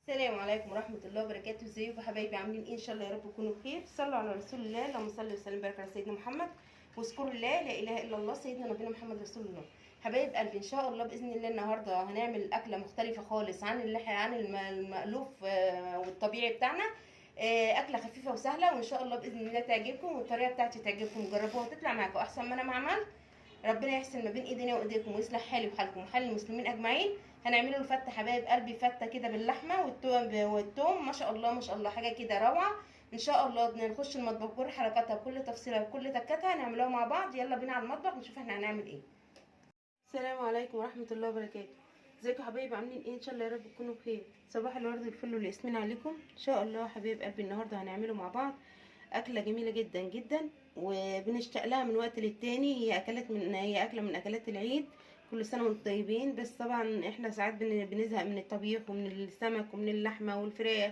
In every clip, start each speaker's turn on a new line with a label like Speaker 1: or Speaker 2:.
Speaker 1: السلام عليكم ورحمة الله وبركاته. ازيكم حبايبي؟ عاملين ايه؟ ان شاء الله يا رب تكونوا بخير. صلوا على رسول الله، اللهم صل وسلم وبارك على سيدنا محمد. واذكروا الله، لا اله الا الله، سيدنا نبينا محمد رسول الله. حبايب قلبي، ان شاء الله باذن الله النهارده هنعمل اكله مختلفه خالص عن المألوف والطبيعي بتاعنا. اكله خفيفه وسهله، وان شاء الله باذن الله تعجبكم، والطريقه بتاعتي تعجبكم. جربوها وتطلع معاكم احسن ما انا ما عملت. ربنا يحسن ما بين ايدينا وايديكم، ويصلح حالي وحالكم وحال المسلمين اجمعين. هنعمله الفته حبايب قلبي، فته كده باللحمه والثوم، ما شاء الله ما شاء الله، حاجه كده روعه. ان شاء الله نخش المطبخ بكل حركاتها بكل تفصيلها بكل تكاتها، هنعملوها مع بعض. يلا بينا على المطبخ نشوف احنا هنعمل ايه. السلام عليكم ورحمه الله وبركاته. ازيكم حبايبي؟ عاملين ايه؟ ان شاء الله يا رب تكونوا بخير. صباح الورد والفل والياسمين عليكم. ان شاء الله حبايب قلبي النهارده هنعمله مع بعض اكله جميله جدا جدا، وبنشتاق لها من وقت للتاني. هي اكله من اكلات العيد. كل سنه وانتم طيبين. بس طبعا احنا ساعات بنزهق من الطبيخ ومن السمك ومن اللحمه والفراخ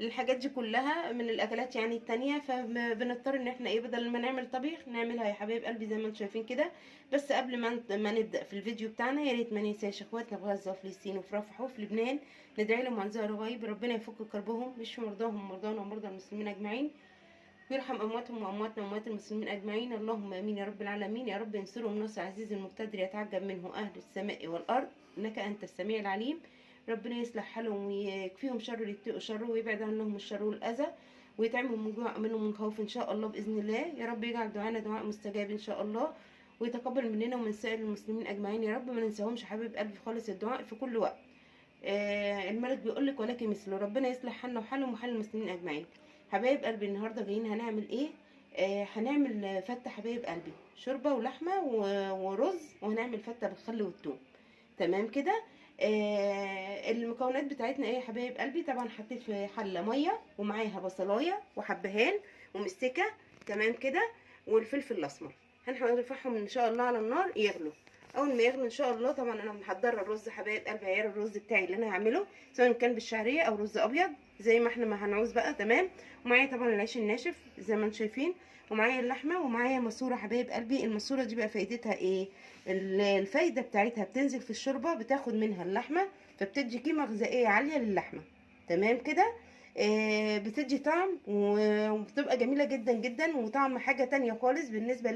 Speaker 1: الحاجات دي كلها من الاكلات يعني التانية، فبنضطر ان احنا ايه، بدل ما نعمل طبيخ نعملها يا حبايب قلبي زي ما انتم شايفين كده. بس قبل ما نبدا في الفيديو بتاعنا، يا ريت ما ننساش اخواتنا في غزه وفي فلسطين وفي رفح وفي لبنان، ندعي لهم عن ظهر غيب. ربنا يفك كربهم، مش مرضاهم مرضانا ومرضى المسلمين اجمعين، ويرحم امواتهم وامواتنا واموات المسلمين اجمعين. اللهم امين يا رب العالمين. يا رب انصرهم نصر عزيز المقتدر يتعجب منه اهل السماء والارض، انك انت السميع العليم. ربنا يصلح حالهم ويكفيهم شر اللي يتقوا شره، ويبعد عنهم الشر والاذى، ويطعمهم من جوع منهم من خوف ان شاء الله باذن الله. يا رب يجعل دعانا دعاء مستجاب ان شاء الله، ويتقبل مننا ومن سائر المسلمين اجمعين. يا رب ما ننساهمش حبيب قلبي خالص، الدعاء في كل وقت. الملك بيقول لك ولكن مثله. ربنا يصلح حالنا وحالهم وحال المسلمين اجمعين. حبايب قلبي النهارده جايين هنعمل ايه؟ هنعمل فته حبايب قلبي، شوربه ولحمه ورز، وهنعمل فته بالخل والثوم. تمام كده. المكونات بتاعتنا ايه يا حبايب قلبي؟ طبعا حطيت في حله ميه، ومعاها بصلايه وحبهان ومستكه. تمام كده. والفلفل الاسمر هنرفعهم ان شاء الله على النار يغلوا. اول ما يغلوا ان شاء الله، طبعا انا محضره الرز حبايب قلبي، عيار الرز بتاعي اللي انا هعمله، سواء كان بالشعريه او رز ابيض زي ما احنا ما هنعوز بقى. تمام. ومعايا طبعا العيش الناشف زي ما انتم شايفين، ومعايا اللحمه، ومعايا ماسوره حبايب قلبي. الماسوره دي بقى فايدتها ايه؟ الفايده بتاعتها بتنزل في الشوربه، بتاخد منها اللحمه، فبتدي قيمه غذائيه عاليه للحمه. تمام كده. بتدي طعم وبتبقى جميله جدا جدا، وطعم حاجه تانية خالص بالنسبه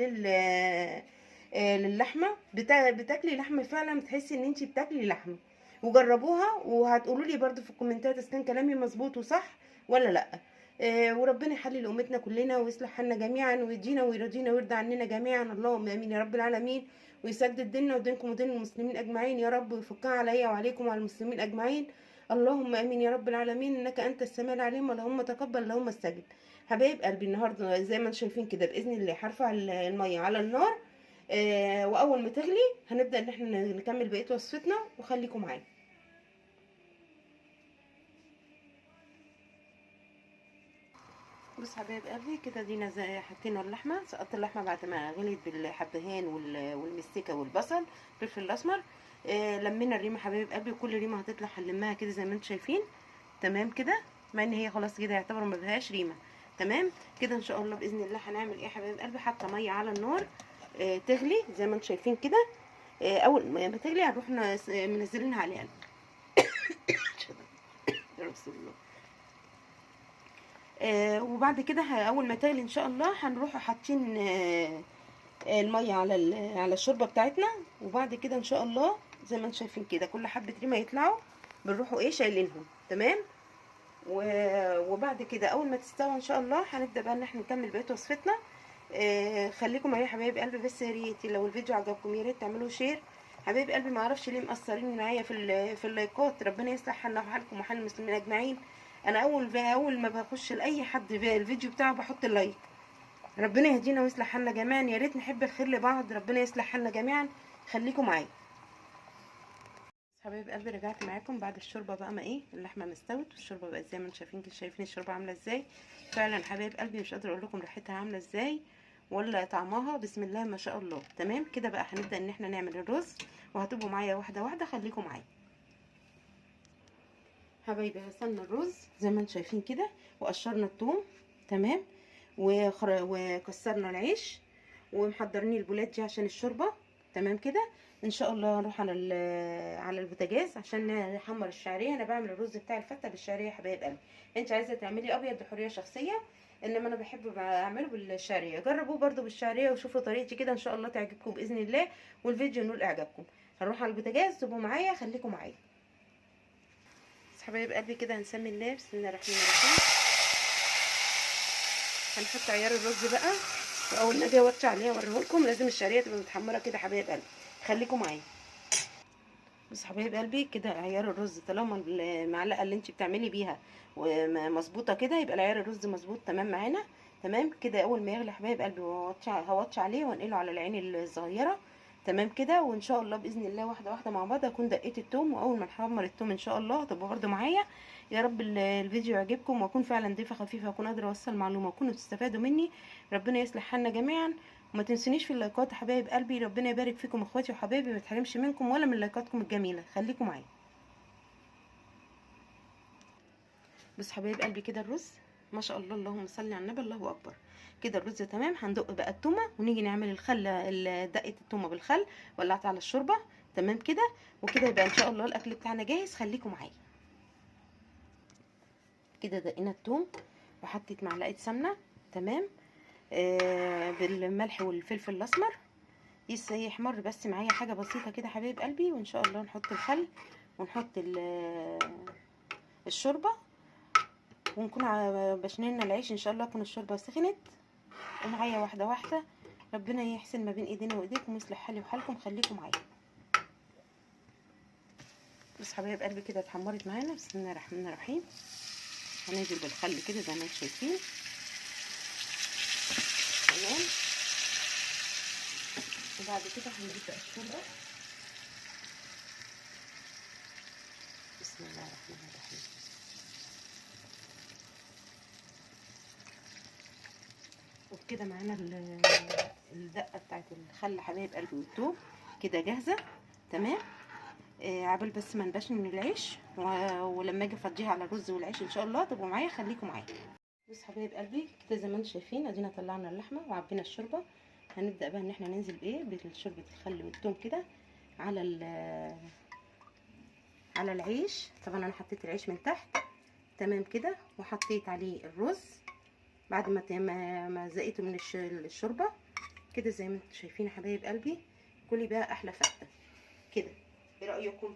Speaker 1: للحمه. بتاكلي لحمه فعلا، بتحسي ان انت بتاكلي لحمه. وجربوها وهتقولوا لي برده في الكومنتات اذا كان كلامي مظبوط وصح ولا لا. وربنا يحلي لامتنا كلنا ويصلح حالنا جميعا، ويدينا ويرضينا ويرضى عننا جميعا. اللهم امين يا رب العالمين. ويسدد ديننا ودينكم ودين المسلمين اجمعين يا رب، ويفكها عليا وعليكم وعلى المسلمين اجمعين. اللهم امين يا رب العالمين، انك انت السميع العليم. اللهم تقبل، اللهم استجب. حبايب قلبي النهارده زي ما انتم شايفين كده، باذن الله هرفع الميه على النار. واول ما تغلي هنبدا ان احنا نكمل بقيه وصفتنا، وخليكم معايا. بص حبايب قلبي كده، دينا زي حطينا اللحمه، سقطت اللحمه بعد ما غليت بالحبهان والمستكه والبصل والفلفل الاسمر. لمينا الريمه حبايب قلبي، وكل ريمه هتطلع هنلمها كده زي ما انتم شايفين. تمام كده. مع ان هي خلاص كده يعتبر ما فيهاش ريمه. تمام كده. ان شاء الله باذن الله هنعمل ايه يا حبايب قلبي؟ حاطه ميه على النار تغلي زي ما انتم شايفين كده. اول ما تغلي هنروح منزلينها عليها. يا رسول الله. وبعد كده اول ما تغلي ان شاء الله هنروح حاطين الميه على الشوربه بتاعتنا. وبعد كده ان شاء الله زي ما انتم شايفين كده، كل حبه ريمه يطلعوا بنروحوا ايه شايلينهم. تمام. وبعد كده اول ما تستوي ان شاء الله هنبدا بقى ان احنا نكمل بقيه وصفتنا. خليكم معايا حبايب قلبي. بس يا ريت لو الفيديو عجبكم يا ريت تعملوا شير. حبايب قلبي ما اعرفش ليه مقصرين معايا في اللايكات. ربنا يصلح حالنا وحالكم وحال المسلمين اجمعين. انا اول ما بخش لاي حد الفيديو بتاعه بحط اللايك. ربنا يهدينا ويصلح حالنا جميعا. يا ريت نحب الخير لبعض. ربنا يصلح حالنا جميعا. خليكم معايا حبايب قلبي. رجعت معاكم بعد الشوربه بقى، ما ايه، اللحمه مستوت والشوربه بقت زي ما انتم شايفين كده. شايفين الشوربه عامله ازاي؟ فعلا حبايب قلبي مش قادره اقول لكم ريحتها عامله ازاي ولا طعمها. بسم الله ما شاء الله. تمام كده بقى هنبدا ان احنا نعمل الرز، وهتبقوا معايا واحده واحده. خليكم معايا حبايبي. غسلنا الرز زي ما انتم شايفين كده، وقشرنا الثوم. تمام. وكسرنا العيش، ومحضرين البولات دي عشان الشوربه. تمام كده. ان شاء الله هنروح على البوتاجاز عشان نحمر الشعريه. انا بعمل الرز بتاع الفته بالشعريه يا حبايب قلبي. انت عايزه تعملي ابيض بحريه شخصيه، انما انا بحب اعمله بالشعريه. جربوه برده بالشعريه وشوفوا طريقتي كده، ان شاء الله تعجبكم باذن الله، والفيديو ينول اعجابكم. هنروح على البوتاجاز، تبقوا معايا، خليكم معايا. بس حبايب قلبي كده هنسمي الله، بسم الله الرحمن الرحيم. هنحط عيار الرز بقى، واول ما اجي اوطي عليها اوريهولكم لازم الشعريه تبقى متحمره كده حبايب قلبي، خليكم معايا. بس حبايب قلبي كده عيار الرز طالما المعلقه اللي انت بتعملي بيها ومظبوطه كده، يبقى العيار الرز مظبوط تمام معانا. تمام كده. اول ما يغلي حبايب قلبي هوطي عليه وانقله على العين الصغيره. تمام كده. وان شاء الله باذن الله واحده واحده مع بعض اكون دقيت التوم، واول ما نحمر التوم ان شاء الله هتبقوا برده معايا. يا رب الفيديو يعجبكم، واكون فعلا ضيفه خفيفه، واكون قادره اوصل معلومه وكونوا تستفادوا مني. ربنا يصلح حالنا جميعا. وما تنسونيش في اللايكات يا حبايب قلبي. ربنا يبارك فيكم اخواتي وحبايبي، ما تحرمش منكم ولا من لايكاتكم الجميله، خليكم معايا. بس حبايب قلبي كده الرز ما شاء الله، اللهم صل على النبي، الله اكبر. كده الرز تمام. هندق بقى التومه ونيجي نعمل الخل، دقه التومه بالخل، ولعت على الشوربه. تمام كده. وكده يبقى ان شاء الله الاكل بتاعنا جاهز، خليكم معايا. كده دقينا التوم وحطيت معلقه سمنه. تمام. بالملح والفلفل الاسمر يحمر بس معايا حاجه بسيطه كده حبايب قلبي. وان شاء الله نحط الخل ونحط الشوربه، ونكون بشنينا العيش ان شاء الله تكون الشوربه سخنت. ومعايا واحده واحده. ربنا يحسن ما بين ايدينا وايديكم ويصلح حالي وحالكم، خليكم معايا. بس حبايب قلبي كده اتحمرت معانا، بسم الله الرحمن الرحيم. هننزل بالخل كده زي ما انتم شايفين. تمام. وبعد كده هنجيب بقى الشوربه. بسم الله الرحمن الرحيم. وبكده معانا الدقه بتاعت الخل حبايب قلبي والثوم كده جاهزه. تمام. عبال بس ما نبشن من العيش، ولما اجي افضيها على الرز والعيش ان شاء الله تبقوا معايا، خليكم معايا. بص حبايب قلبي كده زي ما انتم شايفين، ادينا طلعنا اللحمه وعبينا الشوربه. هنبدا بقى ان احنا ننزل بايه، بشوربه الخل والثوم كده على العيش. طبعا انا حطيت العيش من تحت. تمام كده. وحطيت عليه الرز بعد ما زقيته من الشوربه كده زي ما انتم شايفين يا حبايب قلبي. كلي بقى احلى فته كده. ايه رايكم؟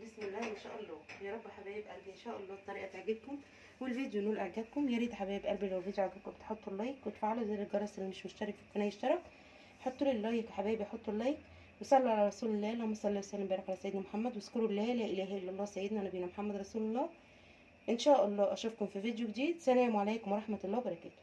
Speaker 1: بسم الله ما شاء الله. يا رب حبايب قلبي ان شاء الله الطريقه تعجبكم والفيديو ينول اعجابكم. يا ريت حبايب قلبي لو الفيديو عجبكم تحطوا اللايك وتفعلوا زر الجرس، اللي مش مشترك في القناه يشترك. حطوا لي اللايك يا حبايبي، حطوا اللايك وصلوا على رسول الله، اللهم صل وسلم وبارك على سيدنا محمد. واذكروا الله لا اله الا الله سيدنا نبينا محمد رسول الله. ان شاء الله اشوفكم في فيديو جديد. سلام عليكم ورحمه الله وبركاته.